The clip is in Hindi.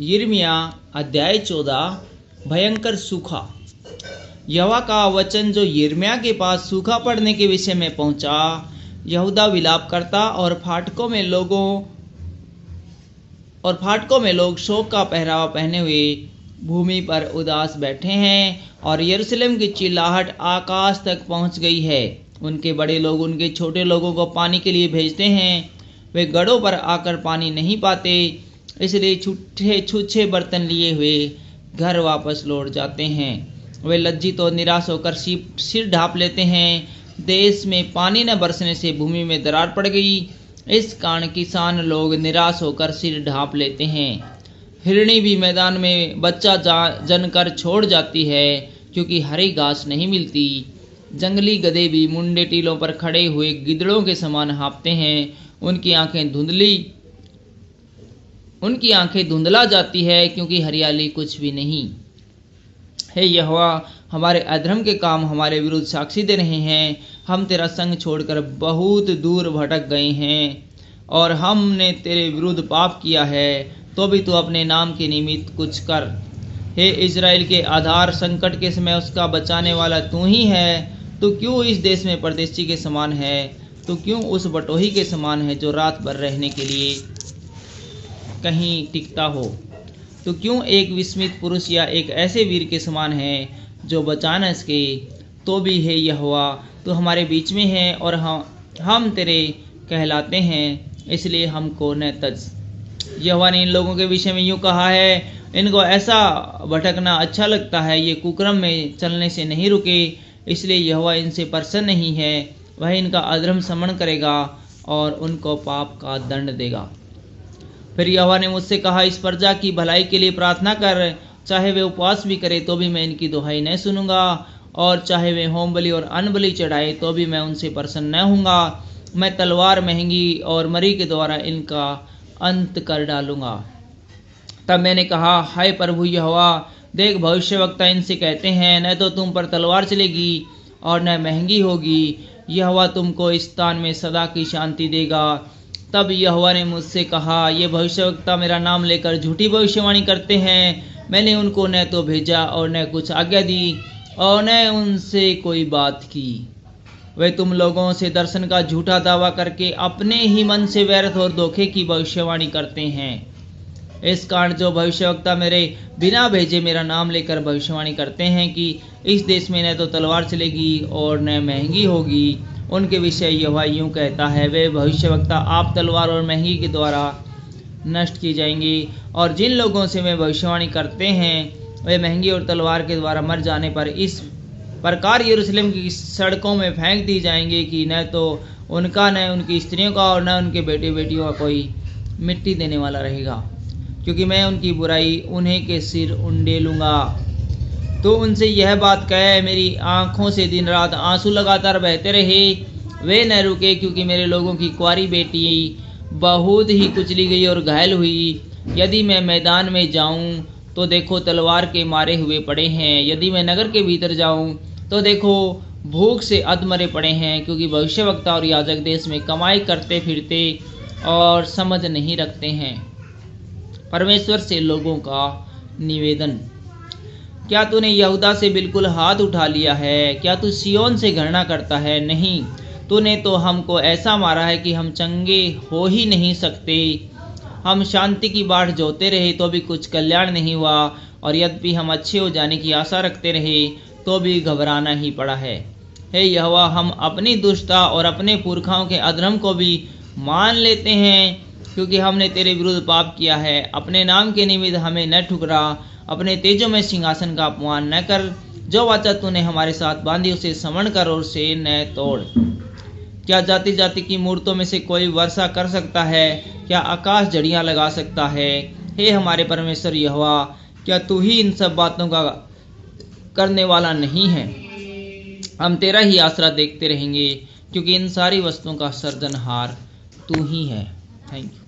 यिर्मयाह अध्याय 14। भयंकर सूखा। यहोवा का वचन जो यिर्मयाह के पास सूखा पड़ने के विषय में पहुंचा। यहूदा विलाप करता और फाटकों में लोग शोक का पहरावा पहने हुए भूमि पर उदास बैठे हैं, और यरूशलेम की चिल्लाहट आकाश तक पहुंच गई है। उनके बड़े लोग उनके छोटे लोगों को पानी के लिए भेजते हैं, वे गढ़ों पर आकर पानी नहीं पाते, इसलिए छूछे बर्तन लिए हुए घर वापस लौट जाते हैं। वे लज्जित और निराश होकर सिर ढांप लेते हैं। देश में पानी न बरसने से भूमि में दरार पड़ गई, इस कारण किसान लोग निराश होकर सिर ढांप लेते हैं। हिरणी भी मैदान में बच्चा जनकर छोड़ जाती है, क्योंकि हरी घास नहीं मिलती। जंगली गधे भी मुंडे टीलों पर खड़े हुए गिदड़ों के समान हाँफते हैं। उनकी आंखें धुंधला जाती है, क्योंकि हरियाली कुछ भी नहीं। हे यहोवा, हमारे अधर्म के काम हमारे विरुद्ध साक्षी दे रहे हैं। हम तेरा संग छोड़कर बहुत दूर भटक गए हैं, और हमने तेरे विरुद्ध पाप किया है। तो भी तू अपने नाम के निमित्त कुछ कर। हे इज़राइल के आधार, संकट के समय उसका बचाने वाला तू ही है। तू क्यों इस देश में परदेशी के समान है? तू क्यों उस बटोही के समान है जो रात भर रहने के लिए कहीं टिकता हो? तो क्यों एक विस्मित पुरुष या एक ऐसे वीर के समान है जो बचा न सके? तो भी हे यहोवा, तू हमारे बीच में है, और हम तेरे कहलाते हैं, इसलिए हमको न तज। यहोवा ने इन लोगों के विषय में यूँ कहा है, इनको ऐसा भटकना अच्छा लगता है, ये कुकर्म में चलने से नहीं रुके, इसलिए यहोवा इनसे प्रसन्न नहीं है। वह इनका अधर्म समन करेगा और उनको पाप का दंड देगा। फिर यहोवा ने मुझसे कहा, इस प्रजा की भलाई के लिए प्रार्थना कर। चाहे वे उपवास भी करे तो भी मैं इनकी दुहाई नहीं सुनूंगा, और चाहे वे होम बलि और अन्न बलि चढ़ाए तो भी मैं उनसे प्रसन्न न होऊंगा। मैं तलवार, महंगी और मरी के द्वारा इनका अंत कर डालूंगा। तब मैंने कहा, हाय प्रभु यहोवा, देख, भविष्यवक्ता इनसे कहते हैं, न तो तुम पर तलवार चलेगी और न महंगी होगी। यहोवा तुमको इस स्थान में सदा की शांति देगा। तब यहोवा ने मुझसे कहा, ये भविष्यवक्ता मेरा नाम लेकर झूठी भविष्यवाणी करते हैं। मैंने उनको न तो भेजा और न कुछ आज्ञा दी, और न उनसे कोई बात की। वे तुम लोगों से दर्शन का झूठा दावा करके अपने ही मन से व्यर्थ और धोखे की भविष्यवाणी करते हैं। इस कारण जो भविष्यवक्ता मेरे बिना भेजे मेरा नाम लेकर भविष्यवाणी करते हैं कि इस देश में न तो तलवार चलेगी और न महंगी होगी, उनके विषय यहोवा यूँ कहता है, वे भविष्यवक्ता आप तलवार और महंगी के द्वारा नष्ट किए जाएंगे। और जिन लोगों से वे भविष्यवाणी करते हैं, वे महंगी और तलवार के द्वारा मर जाने पर इस प्रकार यरूशलेम की सड़कों में फेंक दी जाएंगे कि न तो उनका, न उनकी स्त्रियों का और न उनके बेटे बेटियों का कोई मिट्टी देने वाला रहेगा, क्योंकि मैं उनकी बुराई उन्हीं के सिर उंडेलूंगा। तो उनसे यह बात कहे, मेरी आंखों से दिन रात आंसू लगातार बहते रहे, वे न रुके, क्योंकि मेरे लोगों की कुंवारी बेटी बहुत ही कुचली गई और घायल हुई। यदि मैं मैदान में जाऊं तो देखो तलवार के मारे हुए पड़े हैं। यदि मैं नगर के भीतर जाऊं तो देखो भूख से अधमरे पड़े हैं, क्योंकि भविष्यवक्ता और याजक देश में कमाई करते फिरते और समझ नहीं रखते हैं। परमेश्वर से लोगों का निवेदन। क्या तूने यहूदा से बिल्कुल हाथ उठा लिया है? क्या तू सियोन से घृणा करता है? नहीं, तूने तो हमको ऐसा मारा है कि हम चंगे हो ही नहीं सकते। हम शांति की बाट जोते रहे तो भी कुछ कल्याण नहीं हुआ, और यद्यपि हम अच्छे हो जाने की आशा रखते रहे तो भी घबराना ही पड़ा है। हे यहोवा, हम अपनी दुष्टता और अपने पुरखाओं के अधर्म को भी मान लेते हैं, क्योंकि हमने तेरे विरुद्ध पाप किया है। अपने नाम के निमित्त हमें न ठुकरा, अपने तेजों में सिंहासन का अपमान न कर। जो वाचा तूने हमारे साथ बांधी उसे स्मरण कर और उसे न तोड़। क्या जाति जाति की मूर्तों में से कोई वर्षा कर सकता है? क्या आकाश झड़ियाँ लगा सकता है? हे हमारे परमेश्वर यहोवा, क्या तू ही इन सब बातों का करने वाला नहीं है? हम तेरा ही आसरा देखते रहेंगे, क्योंकि इन सारी वस्तुओं का सर्जनहार तू ही है। Thank you.